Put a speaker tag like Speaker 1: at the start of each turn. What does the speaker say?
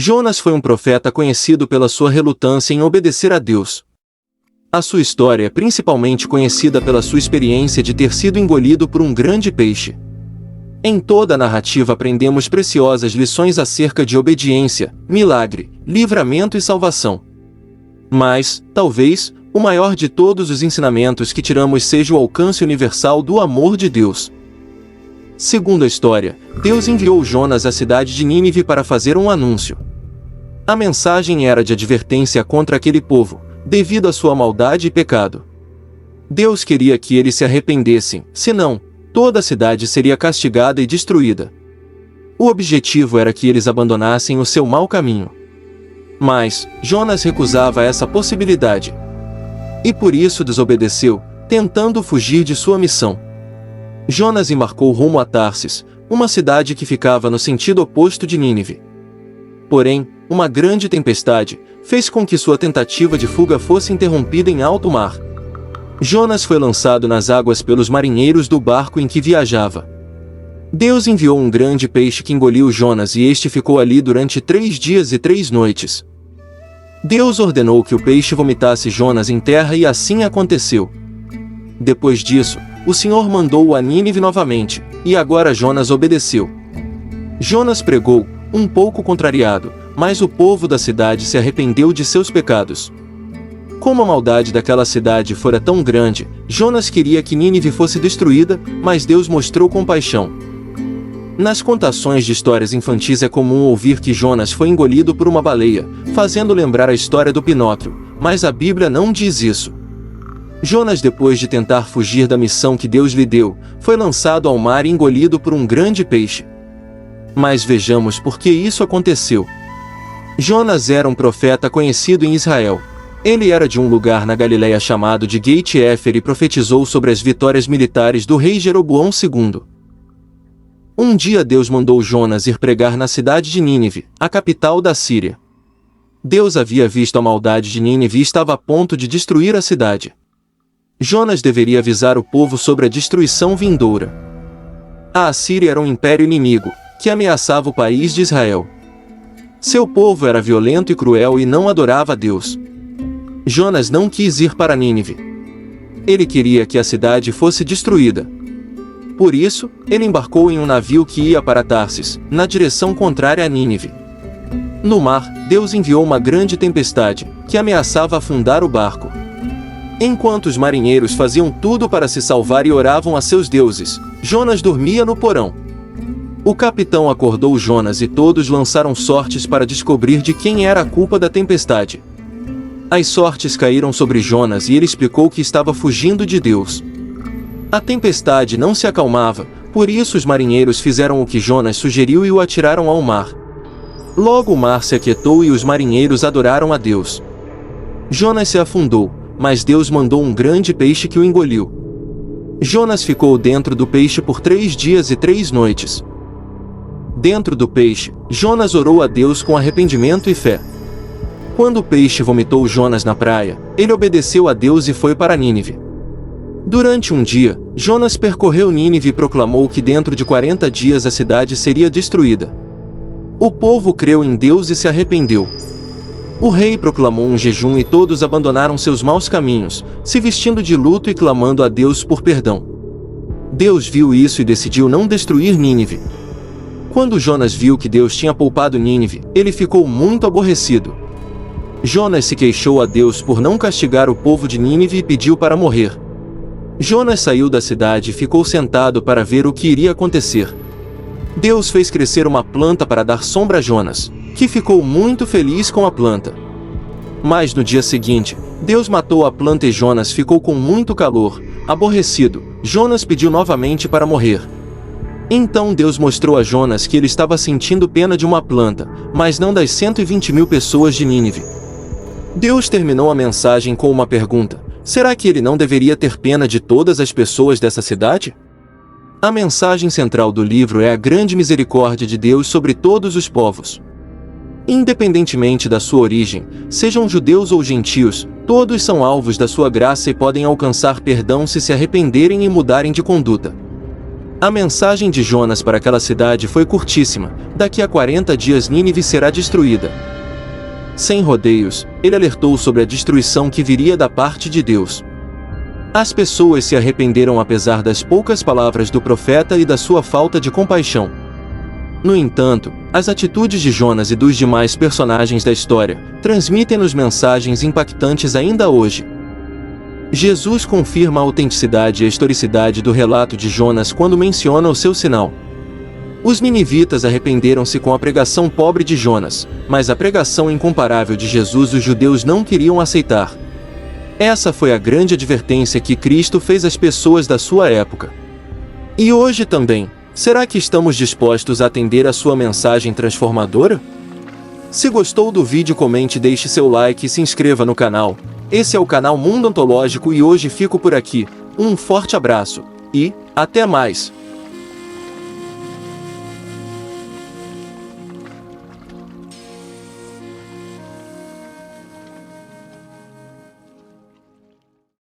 Speaker 1: Jonas foi um profeta conhecido pela sua relutância em obedecer a Deus. A sua história é principalmente conhecida pela sua experiência de ter sido engolido por um grande peixe. Em toda a narrativa aprendemos preciosas lições acerca de obediência, milagre, livramento e salvação. Mas, talvez, o maior de todos os ensinamentos que tiramos seja o alcance universal do amor de Deus. Segundo a história, Deus enviou Jonas à cidade de Nínive para fazer um anúncio. A mensagem era de advertência contra aquele povo, devido à sua maldade e pecado. Deus queria que eles se arrependessem, senão, toda a cidade seria castigada e destruída. O objetivo era que eles abandonassem o seu mau caminho. Mas, Jonas recusava essa possibilidade. E por isso desobedeceu, tentando fugir de sua missão. Jonas embarcou rumo a Tarsis, uma cidade que ficava no sentido oposto de Nínive. Porém, uma grande tempestade fez com que sua tentativa de fuga fosse interrompida em alto mar. Jonas foi lançado nas águas pelos marinheiros do barco em que viajava. Deus enviou um grande peixe que engoliu Jonas e este ficou ali durante 3 dias e 3 noites. Deus ordenou que o peixe vomitasse Jonas em terra e assim aconteceu. Depois disso, o Senhor mandou-o a Nínive novamente, e agora Jonas obedeceu. Jonas pregou, um pouco contrariado, mas o povo da cidade se arrependeu de seus pecados. Como a maldade daquela cidade fora tão grande, Jonas queria que Nínive fosse destruída, mas Deus mostrou compaixão. Nas contações de histórias infantis é comum ouvir que Jonas foi engolido por uma baleia, fazendo lembrar a história do Pinóquio, mas a Bíblia não diz isso. Jonas, depois de tentar fugir da missão que Deus lhe deu, foi lançado ao mar e engolido por um grande peixe. Mas vejamos por que isso aconteceu. Jonas era um profeta conhecido em Israel. Ele era de um lugar na Galileia chamado de Gate-Éfer e profetizou sobre as vitórias militares do rei Jeroboão II. Um dia Deus mandou Jonas ir pregar na cidade de Nínive, a capital da Síria. Deus havia visto a maldade de Nínive e estava a ponto de destruir a cidade. Jonas deveria avisar o povo sobre a destruição vindoura. A Assíria era um império inimigo, que ameaçava o país de Israel. Seu povo era violento e cruel e não adorava a Deus. Jonas não quis ir para Nínive. Ele queria que a cidade fosse destruída. Por isso, ele embarcou em um navio que ia para Tarsis, na direção contrária a Nínive. No mar, Deus enviou uma grande tempestade, que ameaçava afundar o barco. Enquanto os marinheiros faziam tudo para se salvar e oravam a seus deuses, Jonas dormia no porão. O capitão acordou Jonas e todos lançaram sortes para descobrir de quem era a culpa da tempestade. As sortes caíram sobre Jonas e ele explicou que estava fugindo de Deus. A tempestade não se acalmava, por isso os marinheiros fizeram o que Jonas sugeriu e o atiraram ao mar. Logo o mar se aquietou e os marinheiros adoraram a Deus. Jonas se afundou, mas Deus mandou um grande peixe que o engoliu. Jonas ficou dentro do peixe por 3 dias e 3 noites. Dentro do peixe, Jonas orou a Deus com arrependimento e fé. Quando o peixe vomitou Jonas na praia, ele obedeceu a Deus e foi para Nínive. Durante um dia, Jonas percorreu Nínive e proclamou que dentro de 40 dias a cidade seria destruída. O povo creu em Deus e se arrependeu. O rei proclamou um jejum e todos abandonaram seus maus caminhos, se vestindo de luto e clamando a Deus por perdão. Deus viu isso e decidiu não destruir Nínive. Quando Jonas viu que Deus tinha poupado Nínive, ele ficou muito aborrecido. Jonas se queixou a Deus por não castigar o povo de Nínive e pediu para morrer. Jonas saiu da cidade e ficou sentado para ver o que iria acontecer. Deus fez crescer uma planta para dar sombra a Jonas, que ficou muito feliz com a planta. Mas no dia seguinte, Deus matou a planta e Jonas ficou com muito calor. Aborrecido, Jonas pediu novamente para morrer. Então Deus mostrou a Jonas que ele estava sentindo pena de uma planta, mas não das 120.000 pessoas de Nínive. Deus terminou a mensagem com uma pergunta: será que ele não deveria ter pena de todas as pessoas dessa cidade? A mensagem central do livro é a grande misericórdia de Deus sobre todos os povos. Independentemente da sua origem, sejam judeus ou gentios, todos são alvos da sua graça e podem alcançar perdão se arrependerem e mudarem de conduta. A mensagem de Jonas para aquela cidade foi curtíssima: daqui a 40 dias Nínive será destruída. Sem rodeios, ele alertou sobre a destruição que viria da parte de Deus. As pessoas se arrependeram apesar das poucas palavras do profeta e da sua falta de compaixão. No entanto, as atitudes de Jonas e dos demais personagens da história transmitem-nos mensagens impactantes ainda hoje. Jesus confirma a autenticidade e a historicidade do relato de Jonas quando menciona o seu sinal. Os ninivitas arrependeram-se com a pregação pobre de Jonas, mas a pregação incomparável de Jesus os judeus não queriam aceitar. Essa foi a grande advertência que Cristo fez às pessoas da sua época. E hoje também, será que estamos dispostos a atender a sua mensagem transformadora? Se gostou do vídeo, comente, deixe seu like e se inscreva no canal. Esse é o canal Mundo Ontológico e hoje fico por aqui. Um forte abraço e até mais!